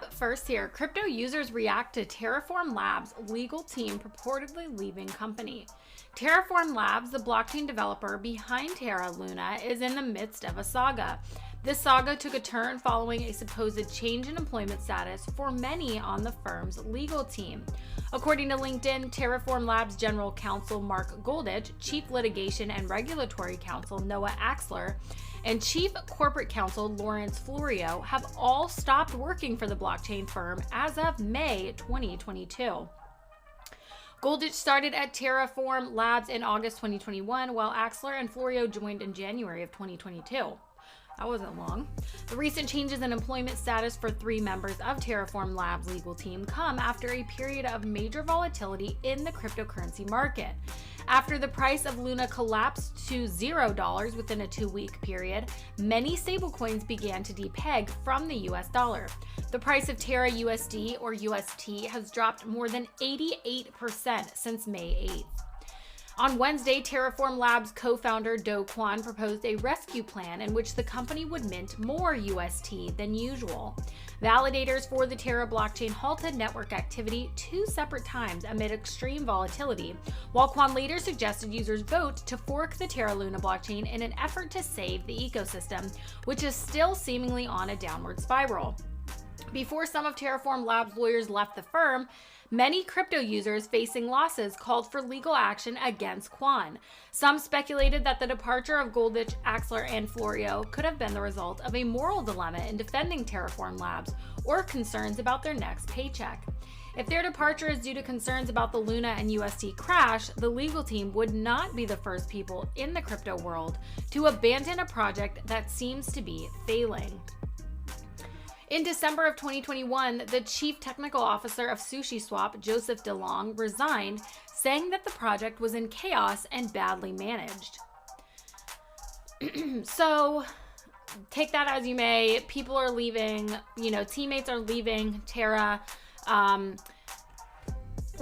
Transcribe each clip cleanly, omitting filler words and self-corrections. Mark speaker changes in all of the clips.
Speaker 1: Up first here, crypto users react to Terraform Labs' legal team purportedly leaving company. Terraform Labs, the blockchain developer behind Terra Luna, is in the midst of a saga. This saga took a turn following a supposed change in employment status for many on the firm's legal team. According to LinkedIn, Terraform Labs General Counsel Mark Goldich, Chief Litigation and Regulatory Counsel Noah Axler, and Chief Corporate Counsel Lawrence Florio have all stopped working for the blockchain firm as of May 2022. Goldich started at Terraform Labs in August 2021, while Axler and Florio joined in January of 2022. That wasn't long. The recent changes in employment status for 3 members of Terraform Labs' legal team come after a period of major volatility in the cryptocurrency market. After the price of Luna collapsed to $0 within a 2-week period, many stablecoins began to depeg from the US dollar. The price of Terra USD or UST has dropped more than 88% since May 8th. On Wednesday, Terraform Labs co-founder Do Kwon proposed a rescue plan in which the company would mint more UST than usual. Validators for the Terra blockchain halted network activity 2 separate times amid extreme volatility, while Kwon later suggested users vote to fork the Terra Luna blockchain in an effort to save the ecosystem, which is still seemingly on a downward spiral. Before some of Terraform Labs' lawyers left the firm, many crypto users facing losses called for legal action against Kwon. Some speculated that the departure of Goldich, Axler, and Florio could have been the result of a moral dilemma in defending Terraform Labs or concerns about their next paycheck. If their departure is due to concerns about the Luna and UST crash, the legal team would not be the first people in the crypto world to abandon a project that seems to be failing. In December of 2021, the chief technical officer of SushiSwap, Joseph DeLong, resigned, saying that the project was in chaos and badly managed. So, take that as you may. People are leaving, teammates are leaving Terra.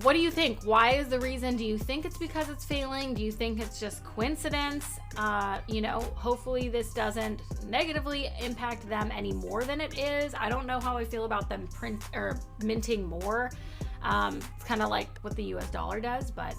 Speaker 1: What do you think? Why is the reason? Do you think it's because it's failing? Do you think it's just coincidence? Hopefully this doesn't negatively impact them any more than it is. I don't know how I feel about them minting more. It's kind of like what the US dollar does, but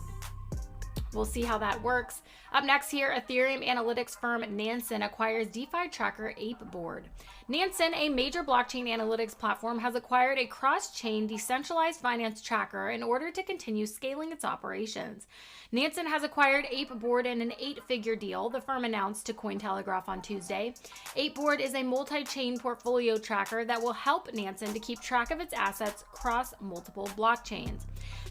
Speaker 1: we'll see how that works. Up next here, Ethereum analytics firm Nansen acquires DeFi tracker ApeBoard. Nansen, a major blockchain analytics platform, has acquired a cross-chain decentralized finance tracker in order to continue scaling its operations. Nansen has acquired ApeBoard in an 8-figure deal, the firm announced to Cointelegraph on Tuesday. ApeBoard is a multi-chain portfolio tracker that will help Nansen to keep track of its assets across multiple blockchains.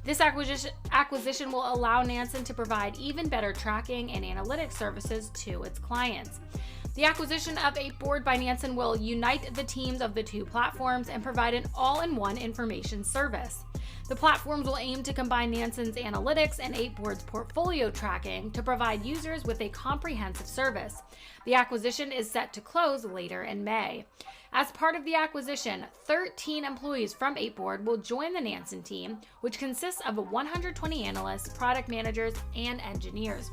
Speaker 1: This acquisition will allow Nansen to provide even better tracking and analytics services to its clients. The acquisition of ApeBoard by Nansen will unite the teams of the 2 platforms and provide an all-in-one information service. The platforms will aim to combine Nansen's analytics and ApeBoard's portfolio tracking to provide users with a comprehensive service. The acquisition is set to close later in May. As part of the acquisition, 13 employees from ApeBoard will join the Nansen team, which consists of 120 analysts, product managers, and engineers.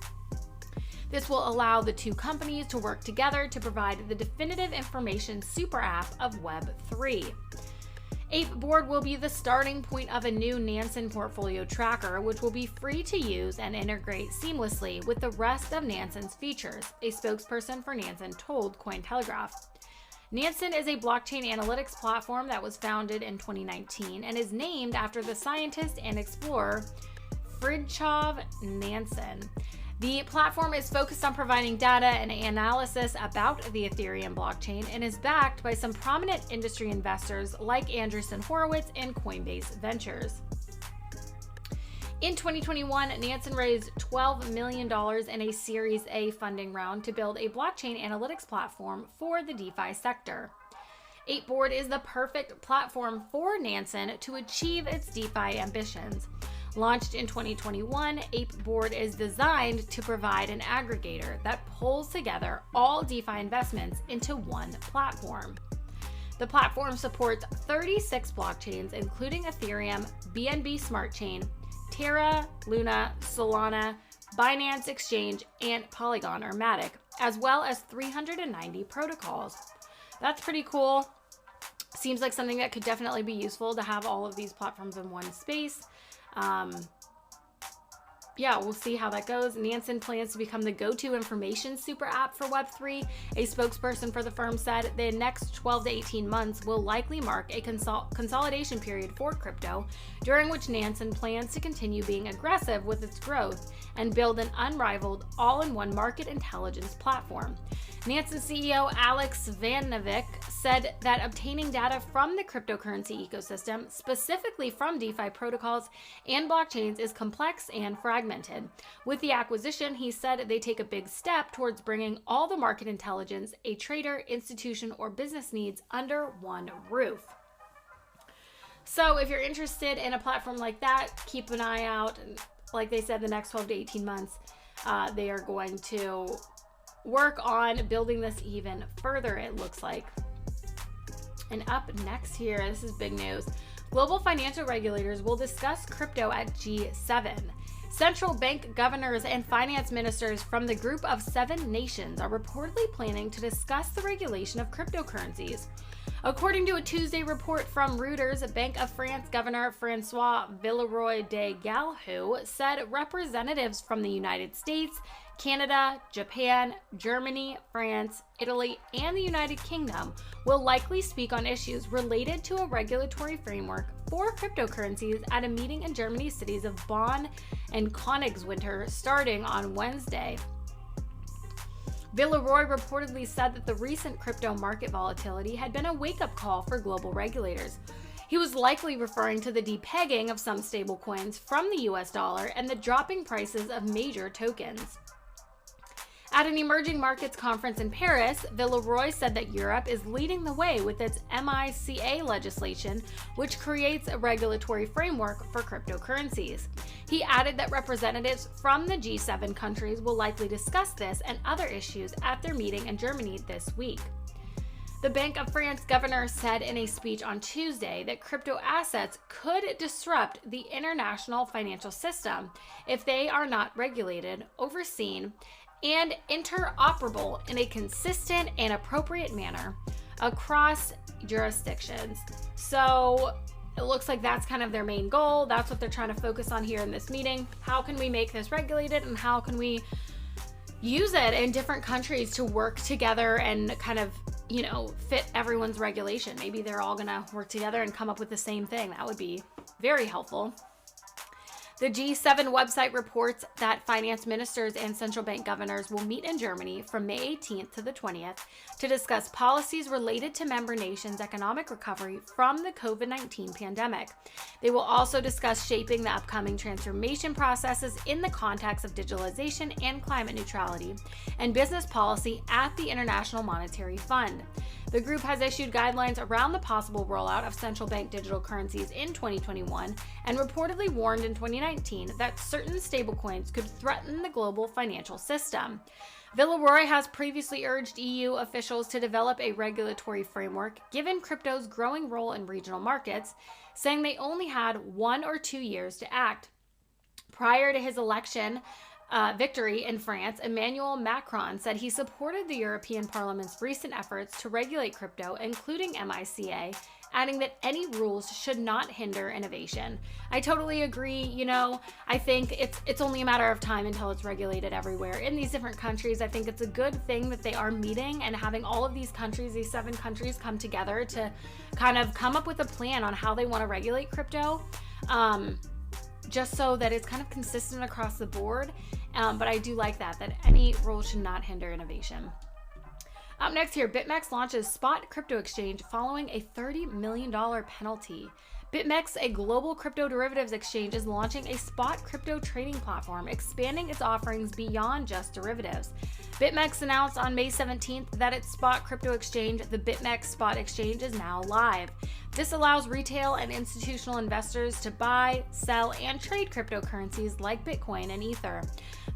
Speaker 1: This will allow the 2 companies to work together to provide the definitive information super app of Web3. ApeBoard will be the starting point of a new Nansen portfolio tracker, which will be free to use and integrate seamlessly with the rest of Nansen's features, a spokesperson for Nansen told Cointelegraph. Nansen is a blockchain analytics platform that was founded in 2019 and is named after the scientist and explorer Fridtjof Nansen. The platform is focused on providing data and analysis about the Ethereum blockchain and is backed by some prominent industry investors like Andreessen Horowitz and Coinbase Ventures. In 2021, Nansen raised $12 million in a Series A funding round to build a blockchain analytics platform for the DeFi sector. ApeBoard is the perfect platform for Nansen to achieve its DeFi ambitions. Launched in 2021, ApeBoard is designed to provide an aggregator that pulls together all DeFi investments into one platform. The platform supports 36 blockchains, including Ethereum, BNB Smart Chain, Terra, Luna, Solana, Binance Exchange, and Polygon or Matic, as well as 390 protocols. That's pretty cool. seems like something that could definitely be useful to have all of these platforms in one space. Yeah, we'll see how that goes. Nansen plans to become the go-to information super app for Web3. A spokesperson for the firm said the next 12 to 18 months will likely mark a consolidation period for crypto, during which Nansen plans to continue being aggressive with its growth and build an unrivaled all-in-one market intelligence platform. Nansen CEO Alex Vanavik said that obtaining data from the cryptocurrency ecosystem, specifically from DeFi protocols and blockchains, is complex and fragmented. With the acquisition, he said they take a big step towards bringing all the market intelligence a trader, institution, or business needs under one roof. So if you're interested in a platform like that, keep an eye out. Like they said, the next 12 to 18 months, they are going to work on building this even further, it looks like. And up next here, this is big news. Global financial regulators will discuss crypto at G7. Central bank governors and finance ministers from the group of 7 nations are reportedly planning to discuss the regulation of cryptocurrencies. According to a Tuesday report from Reuters, Bank of France Governor Francois Villeroy de Galhau said representatives from the United States, Canada, Japan, Germany, France, Italy, and the United Kingdom will likely speak on issues related to a regulatory framework for cryptocurrencies at a meeting in Germany's cities of Bonn and Königswinter starting on Wednesday. Villeroy reportedly said that the recent crypto market volatility had been a wake-up call for global regulators. He was likely referring to the depegging of some stablecoins from the US dollar and the dropping prices of major tokens. At an emerging markets conference in Paris, Villeroy said that Europe is leading the way with its MiCA legislation, which creates a regulatory framework for cryptocurrencies. He added that representatives from the G7 countries will likely discuss this and other issues at their meeting in Germany this week. The Bank of France governor said in a speech on Tuesday that crypto assets could disrupt the international financial system if they are not regulated, overseen, and interoperable in a consistent and appropriate manner across jurisdictions. So it looks like that's kind of their main goal. That's what they're trying to focus on here in this meeting. How can we make this regulated, and how can we use it in different countries to work together and kind of, fit everyone's regulation? Maybe they're all gonna work together and come up with the same thing. That would be very helpful. The G7 website reports that finance ministers and central bank governors will meet in Germany from May 18th to the 20th to discuss policies related to member nations' economic recovery from the COVID-19 pandemic. They will also discuss shaping the upcoming transformation processes in the context of digitalization and climate neutrality and business policy at the International Monetary Fund. The group has issued guidelines around the possible rollout of central bank digital currencies in 2021 and reportedly warned in 2019 that certain stablecoins could threaten the global financial system. Villeroy has previously urged EU officials to develop a regulatory framework given crypto's growing role in regional markets, saying they only had 1 or 2 years to act. Prior to his election victory in France, Emmanuel Macron said he supported the European Parliament's recent efforts to regulate crypto, including MiCA, adding that any rules should not hinder innovation. I totally agree. I think it's only a matter of time until it's regulated everywhere in these different countries. I think it's a good thing that they are meeting and having all of these countries, these 7 countries, come together to kind of come up with a plan on how they want to regulate crypto, just so that it's kind of consistent across the board. But I do like that any rules should not hinder innovation. Up next here, Bitmex launches spot crypto exchange following a $30 million penalty. Bitmex, a global crypto derivatives exchange, is launching a spot crypto trading platform, expanding its offerings beyond just derivatives. Bitmex announced on May 17th that its spot crypto exchange, the Bitmex Spot Exchange, is now live. This allows retail and institutional investors to buy, sell, and trade cryptocurrencies like Bitcoin and Ether.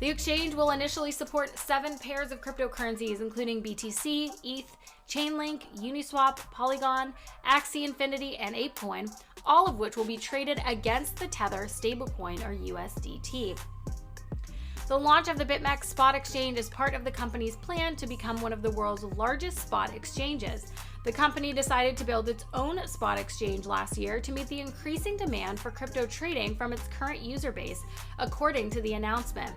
Speaker 1: The exchange will initially support 7 pairs of cryptocurrencies, including BTC, ETH, Chainlink, Uniswap, Polygon, Axie Infinity, and ApeCoin, all of which will be traded against the Tether stablecoin, or USDT. The launch of the Bitmex spot exchange is part of the company's plan to become one of the world's largest spot exchanges. The company decided to build its own spot exchange last year to meet the increasing demand for crypto trading from its current user base, according to the announcement.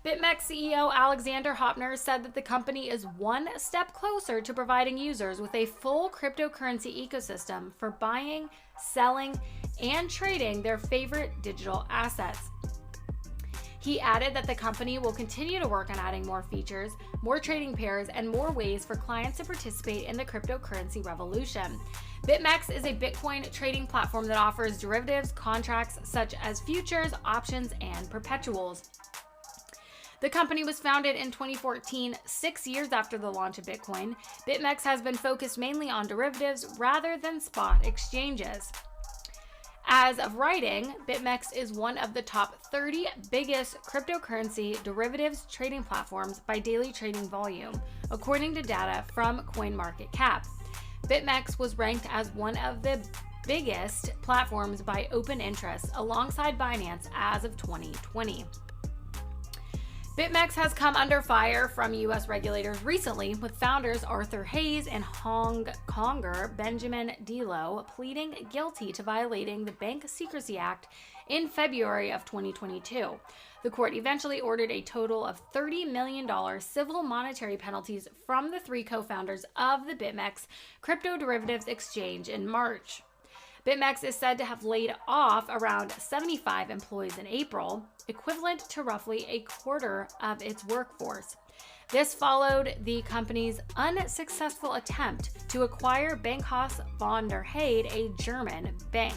Speaker 1: Bitmex CEO Alexander Hopner said that the company is one step closer to providing users with a full cryptocurrency ecosystem for buying, selling, and trading their favorite digital assets. He added that the company will continue to work on adding more features, more trading pairs, and more ways for clients to participate in the cryptocurrency revolution. Bitmex is a Bitcoin trading platform that offers derivatives, contracts such as futures, options, and perpetuals. The company was founded in 2014, 6 years after the launch of Bitcoin. Bitmex has been focused mainly on derivatives rather than spot exchanges. As of writing, Bitmex is one of the top 30 biggest cryptocurrency derivatives trading platforms by daily trading volume, according to data from CoinMarketCap. Bitmex was ranked as one of the biggest platforms by open interest alongside Binance as of 2020. Bitmex has come under fire from U.S. regulators recently, with founders Arthur Hayes and Hong Konger Benjamin Delo pleading guilty to violating the Bank Secrecy Act in February of 2022. The court eventually ordered a total of $30 million civil monetary penalties from the three co-founders of the Bitmex crypto derivatives exchange in March. Bitmex is said to have laid off around 75 employees in April, equivalent to roughly a quarter of its workforce. This followed the company's unsuccessful attempt to acquire Bankhaus von der Heide, a German bank.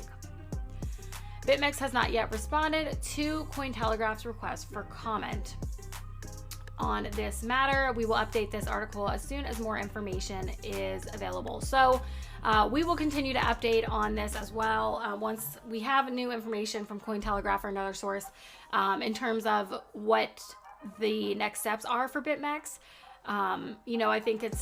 Speaker 1: Bitmex has not yet responded to Cointelegraph's request for comment on this matter. We will update this article as soon as more information is available. So we will continue to update on this as well once we have new information from Cointelegraph or another source in terms of what the next steps are for Bitmex. I think it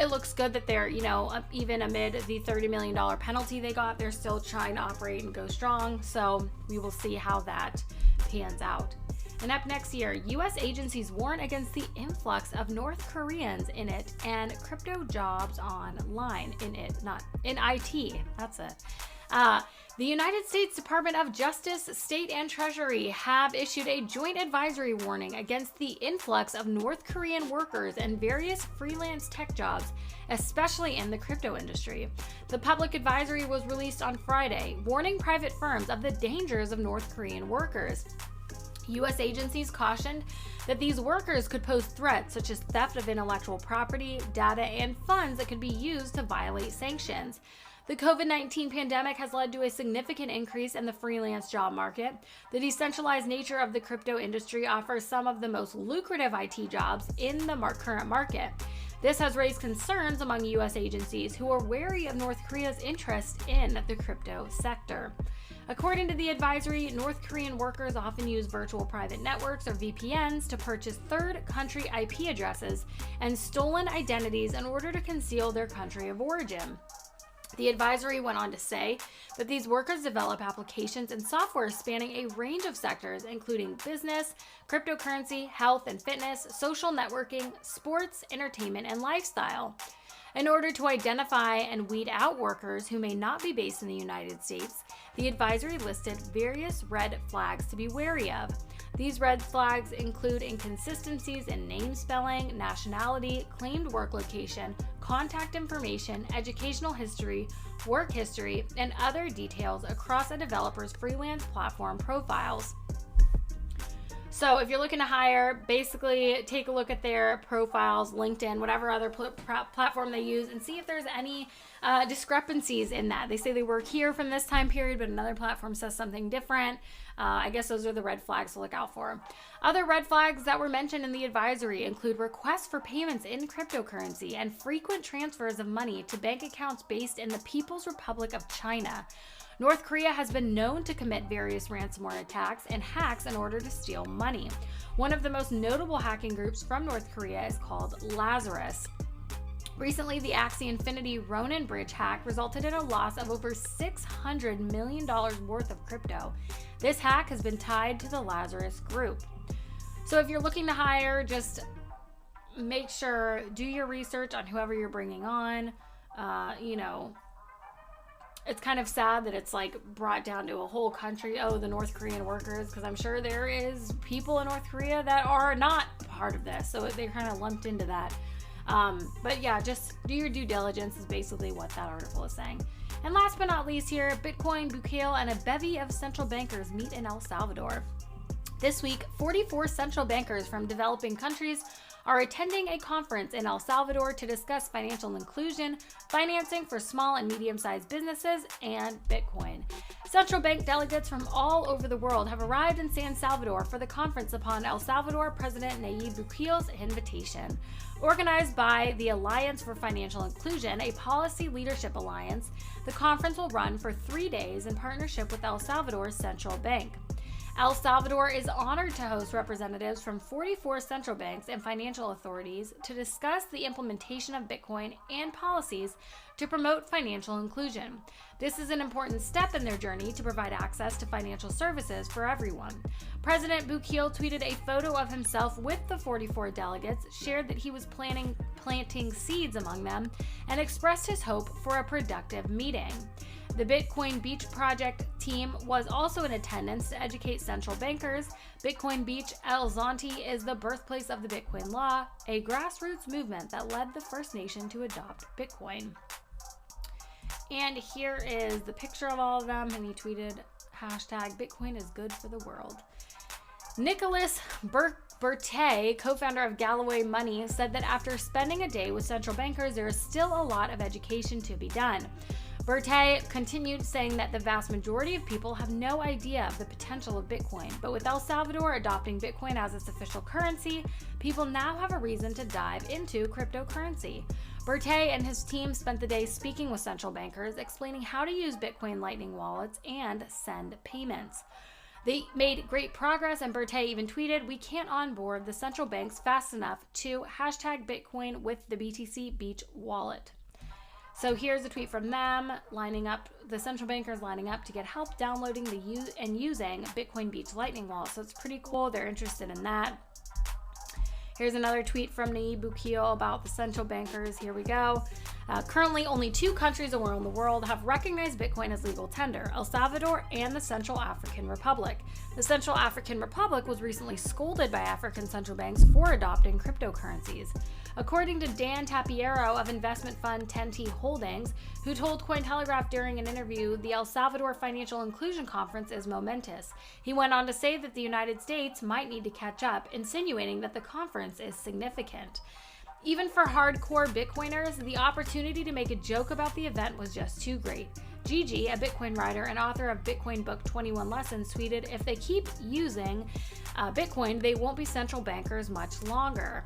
Speaker 1: looks good that they're, even amid the $30 million penalty they got, they're still trying to operate and go strong. So we will see how that pans out. And up next year, U.S. agencies warn against the influx of North Koreans in it and crypto jobs online in it, not in IT. That's it. The United States Department of Justice, State, and Treasury have issued a joint advisory warning against the influx of North Korean workers and various freelance tech jobs, especially in the crypto industry. The public advisory was released on Friday, warning private firms of the dangers of North Korean workers. U.S. agencies cautioned that these workers could pose threats such as theft of intellectual property, data, and funds that could be used to violate sanctions. The COVID-19 pandemic has led to a significant increase in the freelance job market. The decentralized nature of the crypto industry offers some of the most lucrative IT jobs in the current market. This has raised concerns among U.S. agencies who are wary of North Korea's interest in the crypto sector. According to the advisory, North Korean workers often use virtual private networks or VPNs to purchase third country IP addresses and stolen identities in order to conceal their country of origin. The advisory went on to say that these workers develop applications and software spanning a range of sectors, including business, cryptocurrency, health and fitness, social networking, sports, entertainment, and lifestyle. In order to identify and weed out workers who may not be based in the United States, the advisory listed various red flags to be wary of. These red flags include inconsistencies in name spelling, nationality, claimed work location, contact information, educational history, work history, and other details across a developer's freelance platform profiles. So if you're looking to hire, basically take a look at their profiles, LinkedIn, whatever other platform they use, and see if there's any discrepancies in that. They say they work here from this time period, but another platform says something different. I guess those are the red flags to look out for. Other red flags that were mentioned in the advisory include requests for payments in cryptocurrency and frequent transfers of money to bank accounts based in the People's Republic of China. North Korea has been known to commit various ransomware attacks and hacks in order to steal money. One of the most notable hacking groups from North Korea is called Lazarus. Recently, the Axie Infinity Ronin Bridge hack resulted in a loss of over $600 million worth of crypto. This hack has been tied to the Lazarus group. So if you're looking to hire, just make sure, do your research on whoever you're bringing on. You know, it's kind of sad that it's like brought down to a whole country. Oh, the North Korean workers, because I'm sure there is people in North Korea that are not part of this. So they're kind of lumped into that. But yeah, just do your due diligence is basically what that article is saying. And last but not least here, Bitcoin, Bukele, and a bevy of central bankers meet in El Salvador. This week, 44 central bankers from developing countries are attending a conference in El Salvador to discuss financial inclusion, financing for small and medium-sized businesses, and Bitcoin. Central bank delegates from all over the world have arrived in San Salvador for the conference upon El Salvador President Nayib Bukele's invitation. Organized by the Alliance for Financial Inclusion, a policy leadership alliance, the conference will run for 3 days in partnership with El Salvador's central bank. El Salvador is honored to host representatives from 44 central banks and financial authorities to discuss the implementation of Bitcoin and policies to promote financial inclusion. This is an important step in their journey to provide access to financial services for everyone. President Bukele tweeted a photo of himself with the 44 delegates, shared that he was planting seeds among them, and expressed his hope for a productive meeting. The Bitcoin Beach Project team was also in attendance to educate central bankers. Bitcoin Beach, El Zonte, is the birthplace of the Bitcoin law, a grassroots movement that led the First Nation to adopt Bitcoin. And here is the picture of all of them, and he tweeted, hashtag Bitcoin is good for the world. Nicholas Berthet, co-founder of Galloway Money, said that after spending a day with central bankers, there is still a lot of education to be done. Berthet continued saying that the vast majority of people have no idea of the potential of Bitcoin, but with El Salvador adopting Bitcoin as its official currency, people now have a reason to dive into cryptocurrency. Berthet and his team spent the day speaking with central bankers, explaining how to use Bitcoin Lightning wallets and send payments. They made great progress, and Berthet even tweeted, "We can't onboard the central banks fast enough to hashtag Bitcoin with the BTC Beach wallet." So here's a tweet from them lining up, the central bankers lining up to get help downloading and using Bitcoin Beach Lightning wallet. So it's pretty cool. They're interested in that. Here's another tweet from Nayib Bukele about the central bankers. Here we go. Currently, only 2 countries around the world have recognized Bitcoin as legal tender, El Salvador and the Central African Republic. The Central African Republic was recently scolded by African central banks for adopting cryptocurrencies. According to Dan Tapiero of investment fund 10T Holdings, who told Cointelegraph during an interview, the El Salvador Financial Inclusion Conference is momentous. He went on to say that the United States might need to catch up, insinuating that the conference is significant. Even for hardcore Bitcoiners, the opportunity to make a joke about the event was just too great. Gigi, a Bitcoin writer and author of Bitcoin Book 21 Lessons, tweeted, "If they keep using Bitcoin, they won't be central bankers much longer."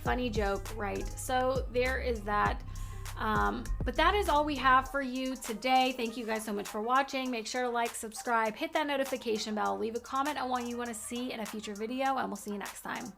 Speaker 1: Funny joke, right? So there is that. But that is all we have for you today. Thank you guys so much for watching. Make sure to like, subscribe, hit that notification bell, leave a comment on what you want to see in a future video, and we'll see you next time.